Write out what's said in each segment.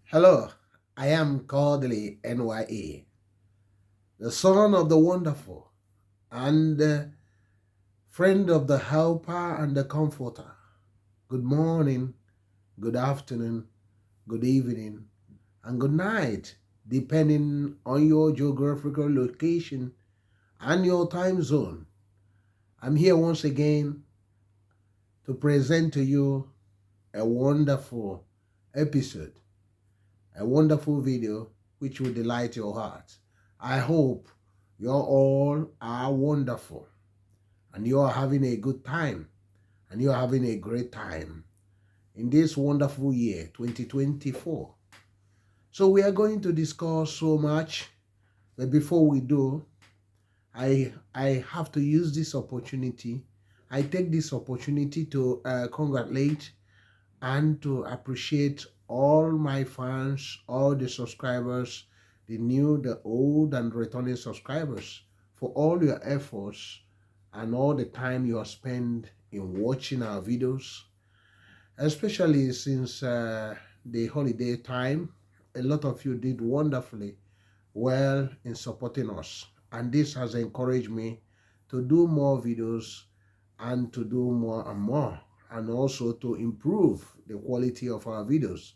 Hello, I am Kodili-nye, the son of the wonderful and friend of the helper and the comforter. Good morning, good afternoon, good evening, and good night, depending on your geographical location and your time zone. I'm here once again to present to you a wonderful episode, a wonderful video which will delight your heart. I hope you all are wonderful and you are having a good time and you are having a great time in this wonderful year 2024. So we are going to discuss so much, but before we do, I have to use this opportunity. I take this opportunity to congratulate and to appreciate all my fans, all the subscribers, the new, the old, and returning subscribers, for all your efforts and all the time you have spent in watching our videos, especially since the holiday time. A lot of you did wonderfully well in supporting us, and this has encouraged me to do more videos and to do more and more, and also to improve the quality of our videos.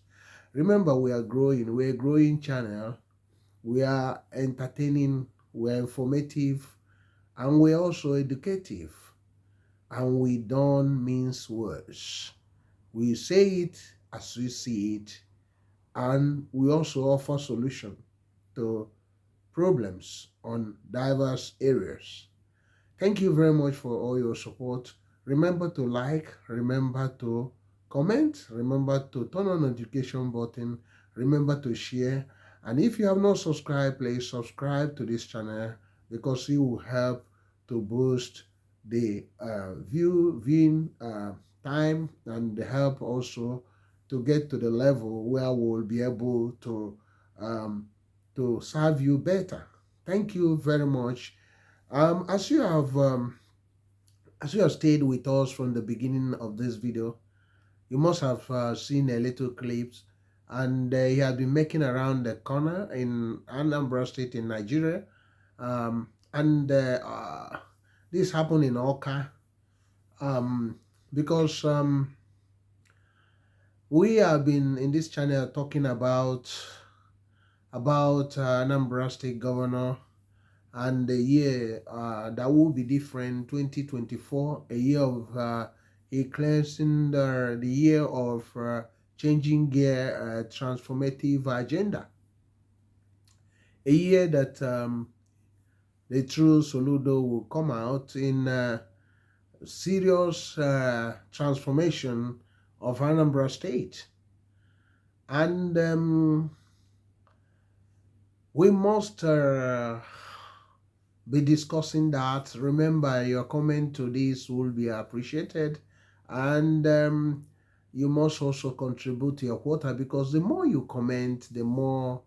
Remember, we are growing. We're a growing channel. We are entertaining, we're informative, and we're also educative. And we don't mince words. We say it as we see it, and we also offer solution to problems on diverse areas. Thank you very much for all your support. Remember to like, remember to comment, remember to turn on the notification button, remember to share, and if you have not subscribed, please subscribe to this channel, because it will help to boost the viewing time, and help also to get to the level where we'll be able to serve you better. Thank you very much. As you have stayed with us from the beginning of this video, you must have seen a little clips, and he has been making around the corner in Anambra State in Nigeria, and this happened in Awka, because we have been in this channel talking about Anambra State Governor, and the year that will be different, 2024, a year of a cleansing, the year of changing gear, transformative agenda, a year that the true Soludo will come out in serious transformation of Anambra State. And we must be discussing that. Remember, your comment to this will be appreciated, and you must also contribute to your quota, because the more you comment, the more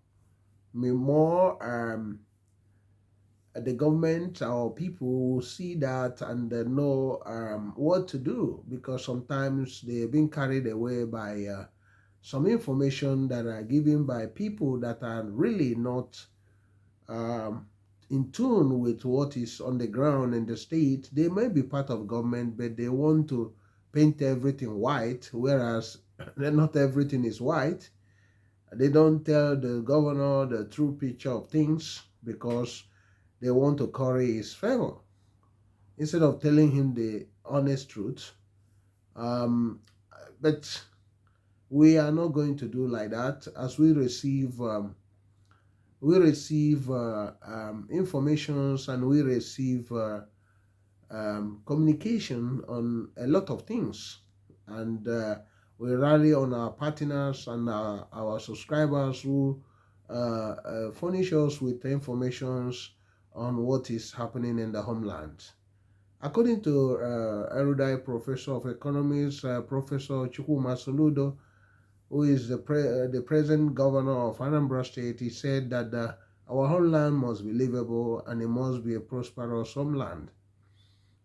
the government or people will see that and know what to do, because sometimes they're being carried away by some information that are given by people that are really not in tune with what is on the ground in the state. They may be part of government, but they want to paint everything white, whereas not everything is white. They don't tell the governor the true picture of things, because they want to curry his favor instead of telling him the honest truth. Um, but we are not going to do like that. As we receive informations, and we receive communication on a lot of things, and we rally on our partners and our subscribers who furnish us with informations on what is happening in the homeland. According to erudite professor of economics, Professor Soludo, who is the present governor of Anambra State, he said that our homeland must be livable and it must be a prosperous homeland,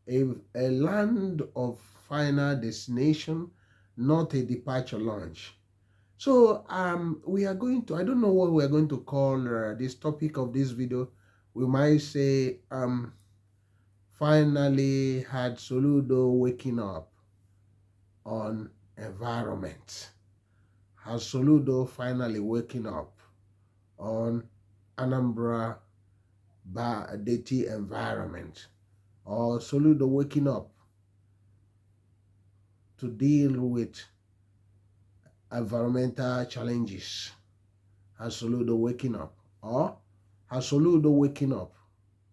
a land of final destination, not a departure launch. So we are going to, I don't know what we are going to call this topic of this video. We might say finally had Soludo waking up on environment. Has Soludo finally waking up on Anambra Deti environment? Or Soludo waking up to deal with environmental challenges? Has Soludo waking up? Or has Soludo waking up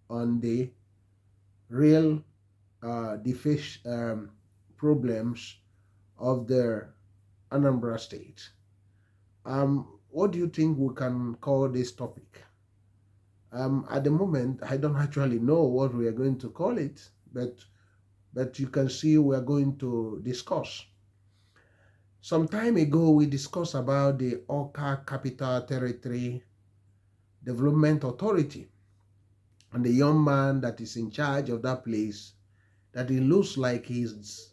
on the real problems of the Anambra State? What do you think we can call this topic? At the moment, I don't actually know what we are going to call it, but you can see we are going to discuss. Some time ago, we discussed about the Awka Capital Territory Development Authority and the young man that is in charge of that place, that it looks like he's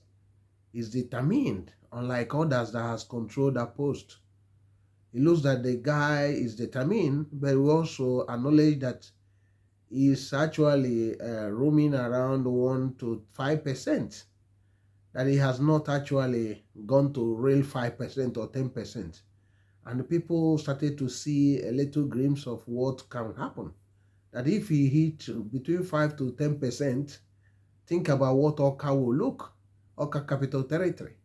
determined, unlike others that has controlled that post. It looks that the guy is determined, but we also acknowledge that he is actually roaming around 1 to 5%, that he has not actually gone to real 5% or 10%. And the people started to see a little glimpse of what can happen. That if he hit between 5 to 10%, think about what Awka will look, Awka Capital Territory.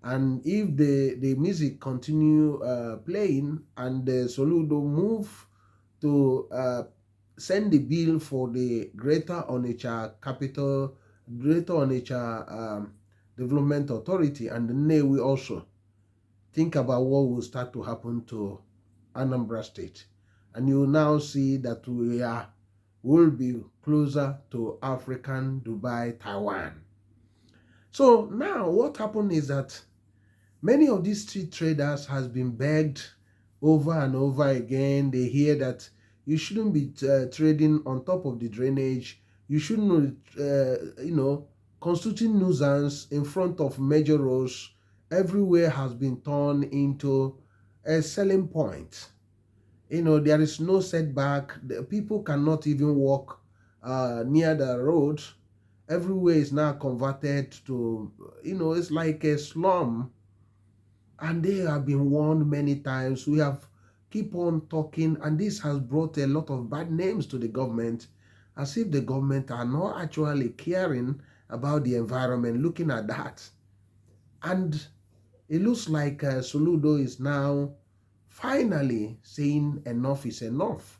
And if the music continue playing and the Soludo move to send the bill for the Greater Onitsha Development Authority, and then we also think about what will start to happen to Anambra State. And you now see that will be closer to African Dubai, Taiwan. So now what happened is that many of these street traders has been begged over and over again. They hear that you shouldn't be trading on top of the drainage. You shouldn't, constituting nuisance in front of major roads. Everywhere has been turned into a selling point. There is no setback. The people cannot even walk near the road. Everywhere is now converted to, it's like a slum. And they have been warned many times. We have keep on talking, and this has brought a lot of bad names to the government, as if the government are not actually caring about the environment, looking at that. And it looks like Soludo is now finally saying enough is enough.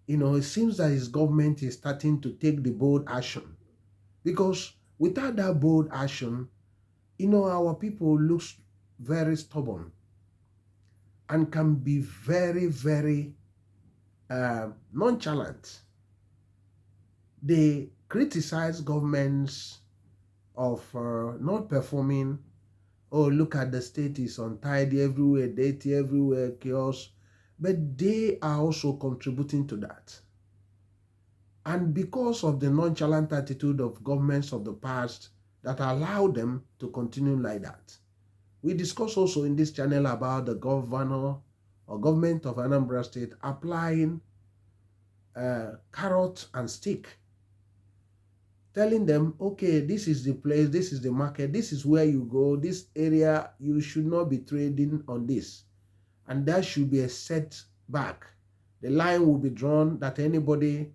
It seems that his government is starting to take the bold action, because without that bold action, our people looks very stubborn and can be very, very nonchalant. They criticize governments of not performing. Oh, look at the state is untidy everywhere, dirty everywhere, chaos. But they are also contributing to that. And because of the nonchalant attitude of governments of the past that allow them to continue like that. We discuss also in this channel about the governor or government of Anambra State applying carrot and stick, telling them, okay, this is the place, this is the market, this is where you go, this area, you should not be trading on this. And that should be a setback The line will be drawn that anybody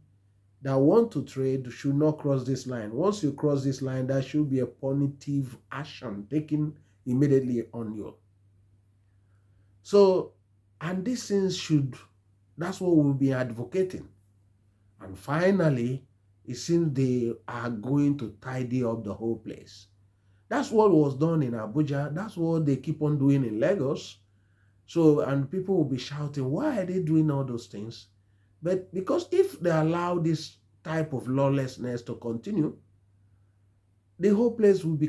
that want to trade should not cross this line. Once you cross this line, there should be a punitive action taken immediately on you. So, and these things that's what we'll be advocating. And finally, it seems they are going to tidy up the whole place. That's what was done in Abuja. That's what they keep on doing in Lagos. So, and people will be shouting, why are they doing all those things? But because if they allow this type of lawlessness to continue, the whole place will be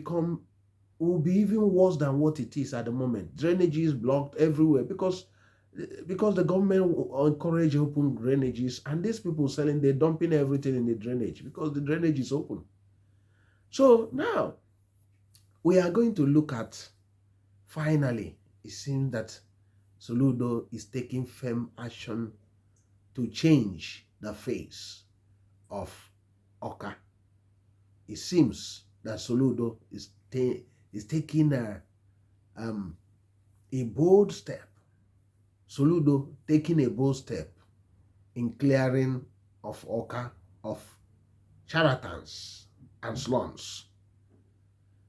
even worse than what it is at the moment. Drainage is blocked everywhere because the government will encourage open drainages, and these people selling, they're dumping everything in the drainage because the drainage is open. So now we are going to look at, finally, it seems that Soludo is taking firm action to change the face of Awka. It seems that Soludo is taking a bold step. Soludo taking a bold step in clearing of Awka of charlatans and slums.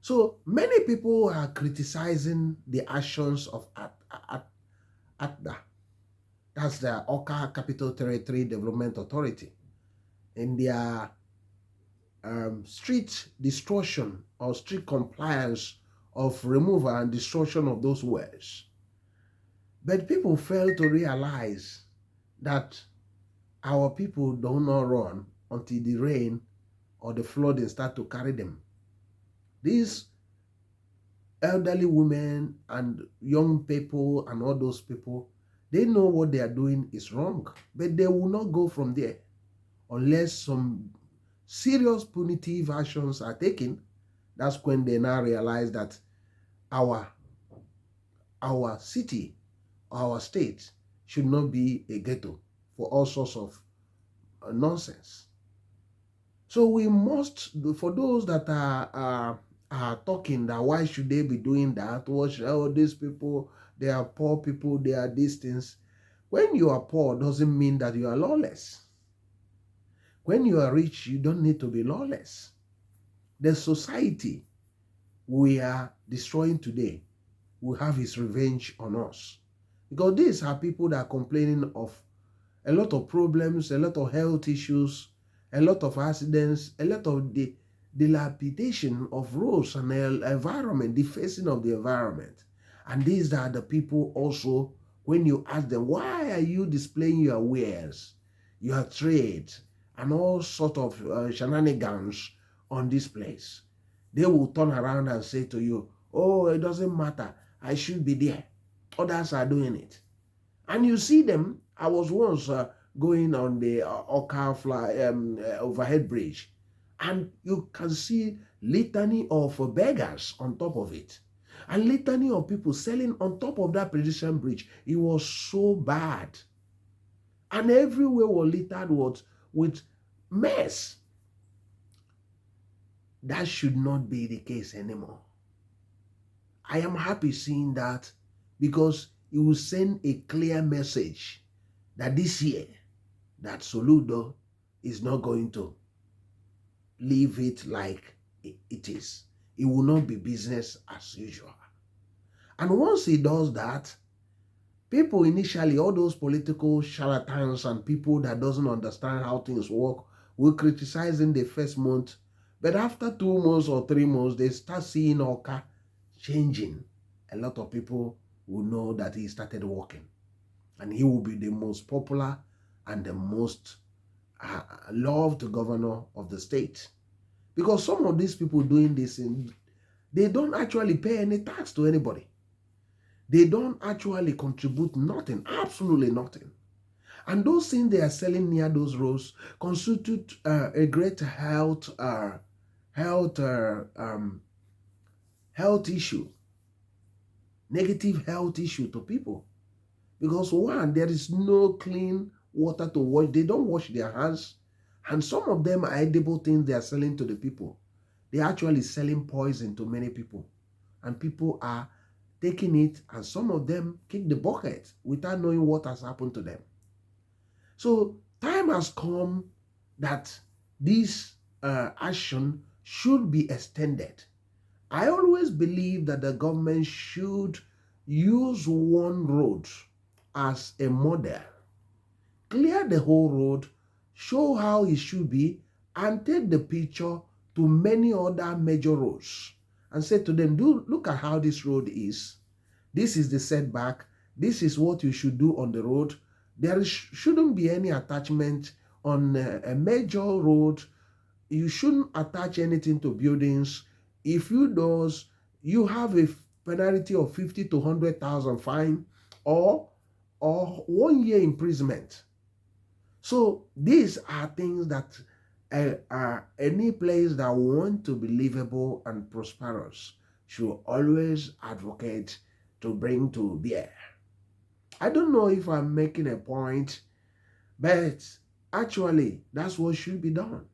So many people are criticizing the actions of ATDA. That's the Awka Capital Territory Development Authority, in their strict destruction or strict compliance of removal and destruction of those wells. But people fail to realize that our people do not run until the rain or the flooding start to carry them. These elderly women and young people and all those people, they know what they are doing is wrong, but they will not go from there unless some serious punitive actions are taken. That's when they now realize that our city, our state should not be a ghetto for all sorts of nonsense. So we must, for those that are talking that why should they be doing that, these people, they are poor people, they are these things. When you are poor doesn't mean that you are lawless. When you are rich, you don't need to be lawless. The society we are destroying today will have its revenge on us. Because these are people that are complaining of a lot of problems, a lot of health issues, a lot of accidents, a lot of the dilapidation of roads and the environment, defacing of the environment. And these are the people also, when you ask them, why are you displaying your wares, your trade, and all sort of shenanigans on this place? They will turn around and say to you, oh, it doesn't matter, I should be there. Others are doing it. And you see them. I was once going on the Awka overhead bridge, and you can see litany of beggars on top of it, and litany of people selling on top of that pedestrian bridge. It was so bad, and everywhere was littered with mess. That should not be the case anymore. I am happy seeing that, because it will send a clear message that this year, that Soludo is not going to leave it like it is. It will not be business as usual. And once he does that, people initially, all those political charlatans and people that doesn't understand how things work, will criticize in the first month. But after 2 months or 3 months, they start seeing Awka changing. A lot of people will know that he started working, and he will be the most popular and the most loved governor of the state. Because some of these people doing this, they don't actually pay any tax to anybody. They don't actually contribute nothing, absolutely nothing. And those things they are selling near those roads constitute a great health issue, negative health issue to people. Because one, there is no clean water to wash. They don't wash their hands. And some of them are edible things they are selling to the people. They are actually selling poison to many people. And people are taking it, and some of them kick the bucket without knowing what has happened to them. So time has come that this action should be extended. I always believe that the government should use one road as a model, clear the whole road, show how it should be, and take the picture to many other major roads and say to them, do look at how this road is. This is the setback. This is what you should do on the road. There shouldn't be any attachment on a major road. You shouldn't attach anything to buildings. If you does, you have a penalty of 50 to 100,000 fine or 1 year imprisonment. So these are things that any place that want to be livable and prosperous should always advocate to bring to bear. I don't know if I'm making a point, but actually that's what should be done.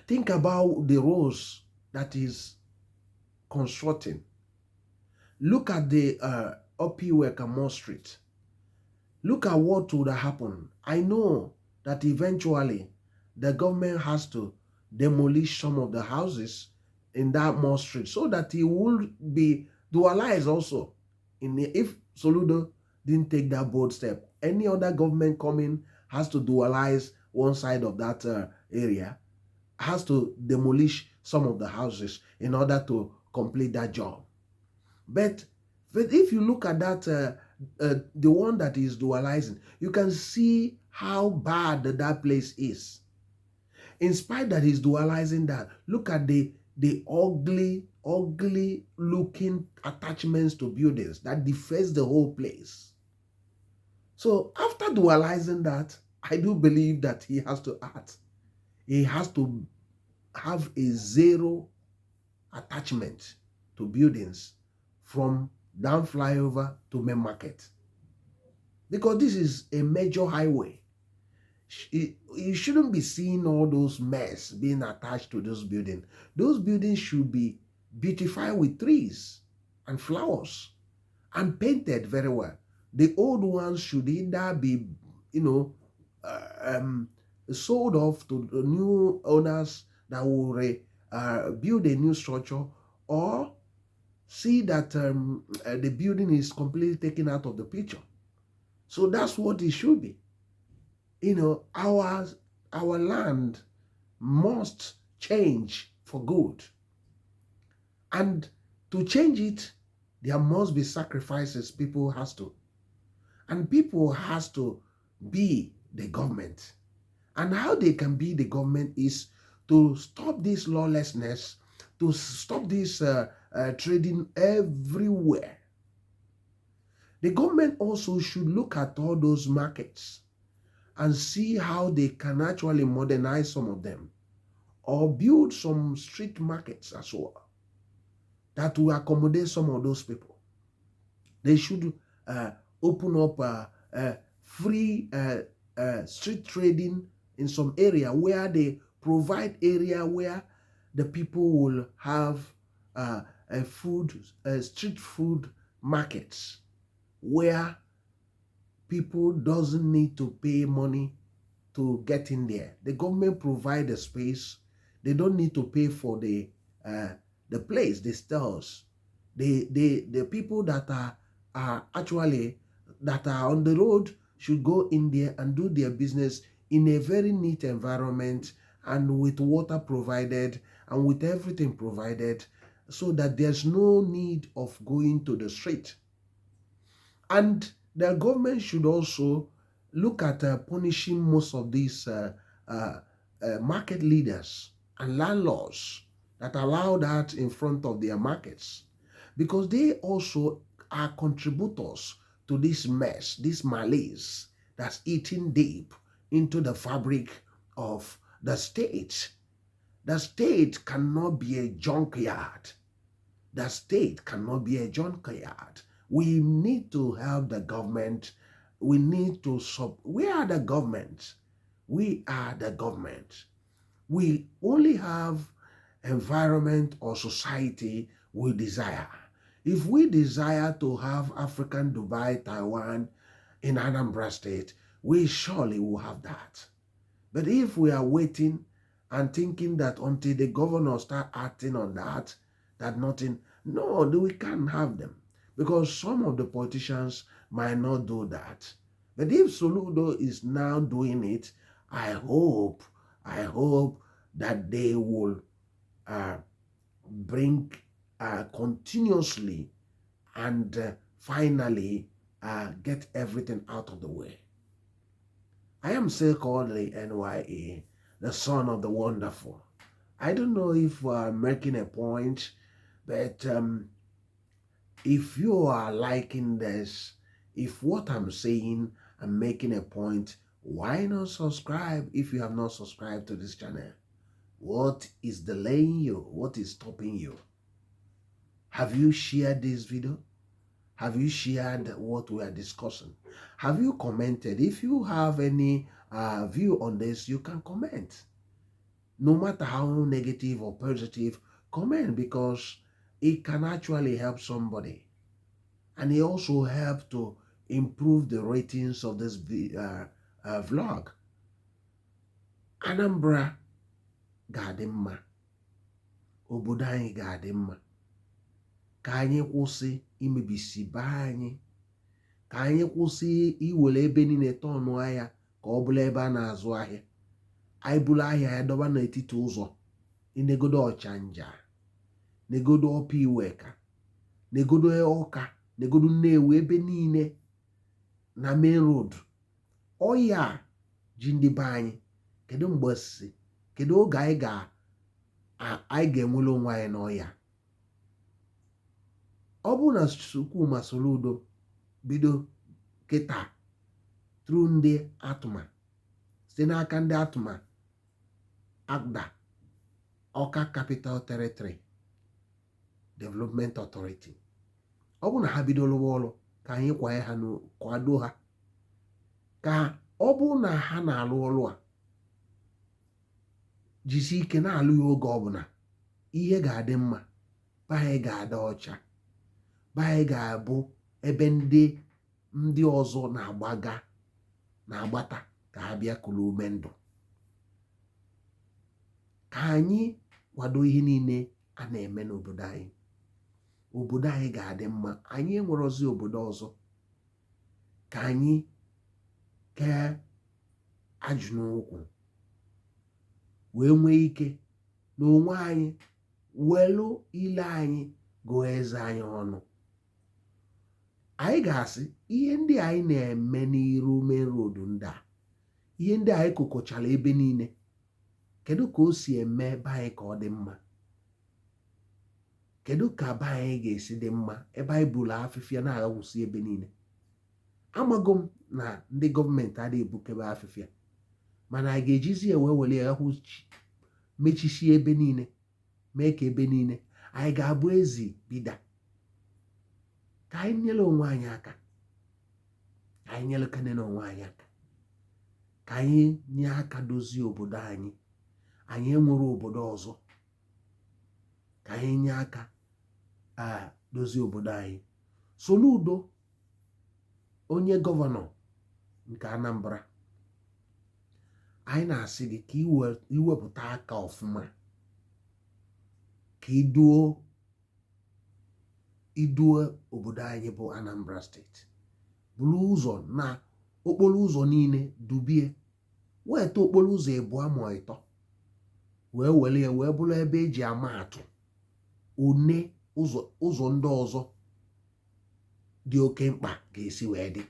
Think about the roads that is constructing. Look at the Obijackson Street. Look at what would happen. I know that eventually the government has to demolish some of the houses in that mall street so that it will be dualized also. If Soludo didn't take that bold step, any other government coming has to dualize one side of that area, has to demolish some of the houses in order to complete that job. But if you look at that, the one that is dualizing, you can see how bad that place is. In spite that he's dualizing that, look at the ugly looking attachments to buildings that deface the whole place. So after dualizing that, I do believe that he has to act. He has to have a zero attachment to buildings from down flyover to main market, because this is a major highway. You shouldn't be seeing all those mess being attached to those buildings. Those buildings should be beautified with trees and flowers and painted very well. The old ones should either be, sold off to the new owners that will build a new structure, or see that the building is completely taken out of the picture. So that's what it should be. Our land must change for good. And to change it, there must be sacrifices people has to. And people has to be the government. And how they can be the government is to stop this lawlessness, to stop this trading everywhere. The government also should look at all those markets and see how they can actually modernize some of them, or build some street markets as well that will accommodate some of those people. They should open up free street trading in some area where they provide area where the people will have street food markets where people doesn't need to pay money to get in there. The government provide the space. They don't need to pay for the place, the stores. The people that are actually that are on the road should go in there and do their business in a very neat environment and with water provided and with everything provided, so that there's no need of going to the street. And the government should also look at punishing most of these market leaders and landlords that allow that in front of their markets, because they also are contributors to this mess, this malaise that's eating deep into the fabric of the state. The state cannot be a junkyard. The state cannot be a junkyard. We need to help the government. We need to we are the government. We are the government. We only have environment or society we desire. If we desire to have African Dubai, Taiwan in Anambra State, we surely will have that. But if we are waiting and thinking that until the governor start acting on that, that nothing, no, we can't have them. Because some of the politicians might not do that. But if Soludo is now doing it, I hope that they will bring continuously and finally get everything out of the way. I am still Kodili-nye, the son of the wonderful. I don't know if I'm making a point, but if you are liking this, if what I'm saying, I'm making a point, why not subscribe if you have not subscribed to this channel? What is delaying you? What is stopping you? Have you shared this video? Have you shared what we are discussing? Have you commented? If you have any view on this, you can comment. No matter how negative or positive, comment, because it can actually help somebody. And it also helps to improve the ratings of this vlog. Anambra ga-adị mma. Obodo anyị ga-adị mma. Ka anyị kwụsị imebisi be anyị. Ka anyị kwụsị iwere ebe niile tọnụ ahịa ka ọ bụla ebe a na-azụ ahịa. Anyị buru ahịa ya dọba n'etiti ụzọ. Inegodo Ọchanja, negodo Ọpa Iweka, negodo Awka, negodo Nnewi, ebe niile na main road. Ọya ji ndị be anyị. Kedu mgbe si? Kedu oge anyị ga-enwere onwe anyị n'ọya? Ọ bụ na Chukwuma Soludo bido kịta tru ndị atụma, site n'aka ndị atụma AGDA, Awka Capital Territory Development Authority. Ọ bụ na ha bido lụwa ọrụ, ka anyị kwado ha. Ka ọ bụ na ha na-alụ ọrụ a, jisi ike na-alụ ya oge ọbụla, ihe ga-adị mma, be anyị ga-adị ọcha, be anyị ga-abụ ebe ndị ọzọ na-agbata ka ha bịa kuru ume ndụ. Ka anyị kwado ihe niile a na-eme n'obodo anyị. Obodo anyị ga-adị mma. Anyị enwerozi obodo ọzọ. Ka anyị kee ajụ n'ụkwụ, wee nwee ike n'onwe anyị, welu ile anyị gụọ eze anyị ọnụ. Anyị ga-asị ihe ndị anyị na-eme n'iru main road ndị a, ihe ndị anyị kokochara ebe niile, kedu ka o si eme ebe anyị ka ọ dị mma? Kedu ka be anyị ga-esi dị mma ebe anyị buru afịfịa na-aghawụsi ebe niile? Amago m na ndị gọọmenti adịghị ebukebe afịfịa, mana anyị ga-ejizi ya wee were ya mechisie ebe niile, mee ka ebe niile anyị ga-abụ ezi bida. Ka anyị nyere onwe anyị aka, ka anyị nyere kene n'onwe anyị aka, ka anyị nye aka dozie obodo anyị. Anyị enwere obodo ọzọ. Ka anyị nye aka dozie obodo anyị. Soludo, onye gọvanọ nke Anambra, anyị na-asị gị ka iwepụta aka ọfụma, ka iduo obodo anyị bụ Anambra steeti. Buru ụzọ na okporo ụzọ niile dubie, weta okporo ụzọ ịbụọ ma ịtọ, wee were ya wee bụrụ ebe eji ama atụ one ụzọ ndị ọzọ dị oke mkpa ga-esi wee dị,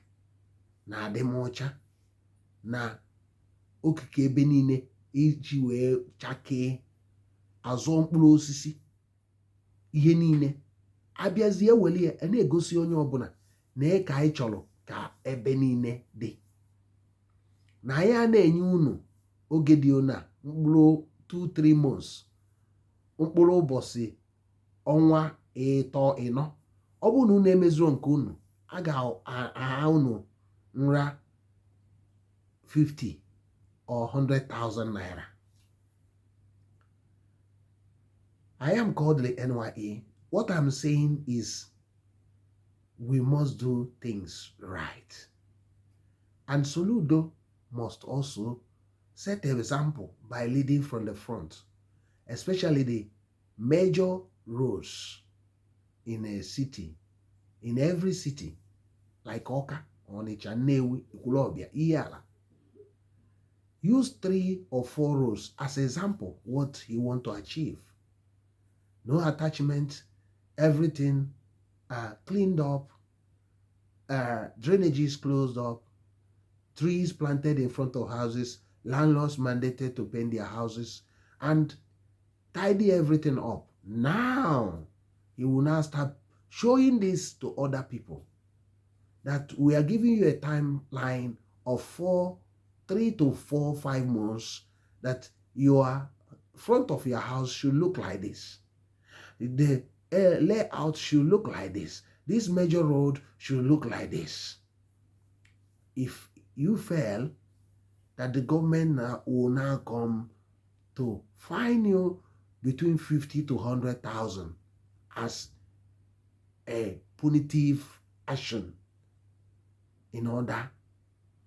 na adịmọcha, na okike ebe niile iji wee chakee, azụ mkpụrụ osisi, ihe niile abịazie eweli ya na-egosi onye ọbụla na ka anyị chọrọ ka ebe niile dị. Na anyị a na-enye unu oge dị ona mkpụrụ 2-3 months, mkpụrụ ụbọchị ọnwa ịnọ. Ọ bụrụ na unu emezuo nke unu, a ga-aha unu nra 50 or 100,000 naira. I am Kodili-nye. What I'm saying is we must do things right. And Soludo must also set an example by leading from the front, especially the major roads in a city, in every city, like Awka, Onitsha, Nnewi, Ekwulobia, Iyala. Use 3 or 4 roads as example what you want to achieve. No attachment, everything cleaned up, drainage is closed up, trees planted in front of houses, landlords mandated to paint their houses, and tidy everything up. Now, you will now start showing this to other people, that we are giving you a timeline of 3 to 4, 5 months, that your front of your house should look like this. The layout should look like this. This major road should look like this. If you fail, that the government will now come to fine you between 50 to 100,000 as a punitive action in order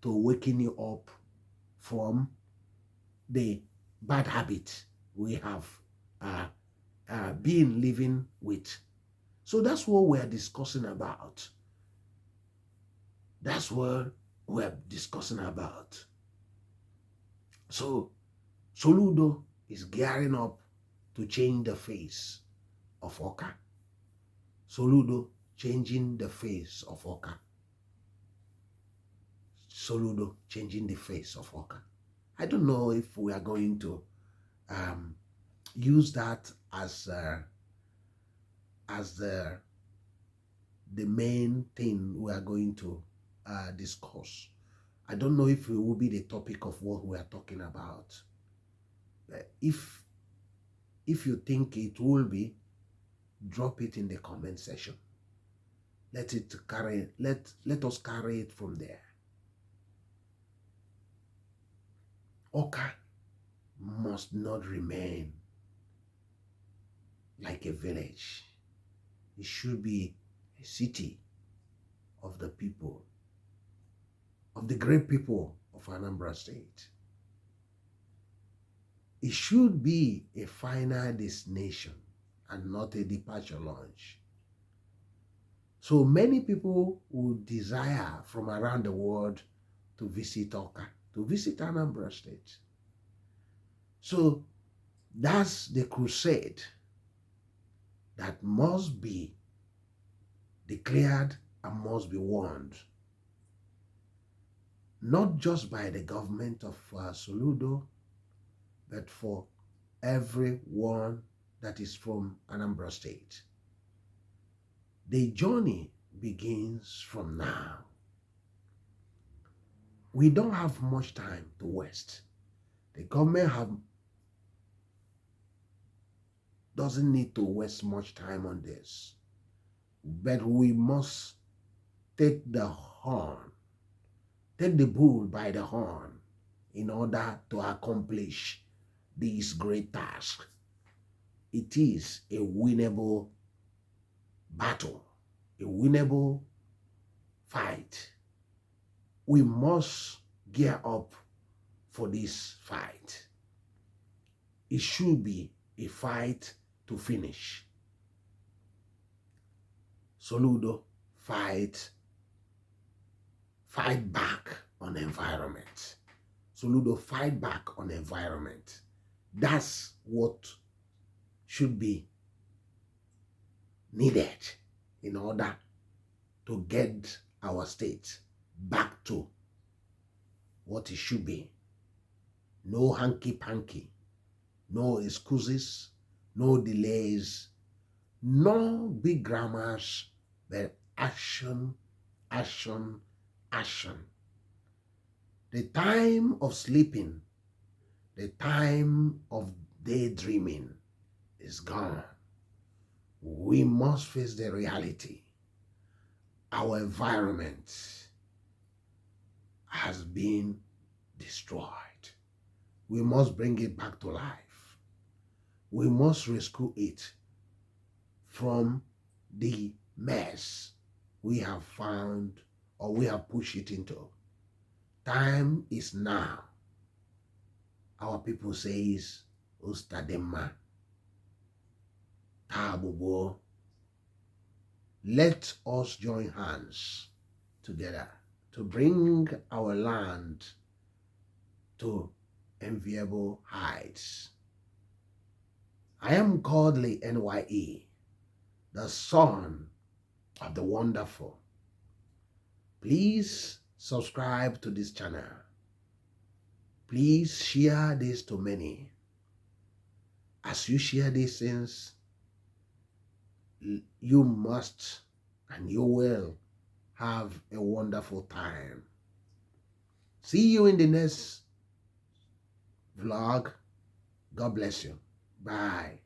to waken you up from the bad habit we have been living with. So that's what we're discussing about. That's what we're discussing about. So Soludo is gearing up to change the face of Awka. Soludo changing the face of Awka. Soludo changing the face of Awka. I don't know if we are going to use that as the main thing we are going to discuss. I don't know if it will be the topic of what we are talking about. If you think it will be, drop it in the comment section. Let us carry it from there. Awka must not remain like a village. It should be a city of the people, of the great people of Anambra State. It should be a final destination and not a departure lounge. So many people would desire from around the world to visit Awka, to visit Anambra State. So that's the crusade that must be declared and must be won, not just by the government of Soludo, but for everyone that is from Anambra State. The journey begins from now. We don't have much time to waste. The government doesn't need to waste much time on this, but we must take the bull by the horn in order to accomplish this great task. It is a winnable battle, a winnable fight. We must gear up for this fight. It should be a fight to finish. Soludo, fight back on environment. Soludo, fight back on environment. That's what should be needed in order to get our state back to what it should be. No hanky-panky, no excuses, no delays, no big grammars, but action, action, action. The time of sleeping, the time of daydreaming is gone. We must face the reality. Our environment has been destroyed. We must bring it back to life. We must rescue it from the mess we have found or we have pushed it into. time is now. Our people says, Ustadema, Tabubo. Let us join hands together to bring our land to enviable heights. I am Kodili-nye, the son of the wonderful. Please subscribe to this channel. Please share this to many. As you share these things, you must and you will have a wonderful time. See you in the next vlog. God bless you. Bye.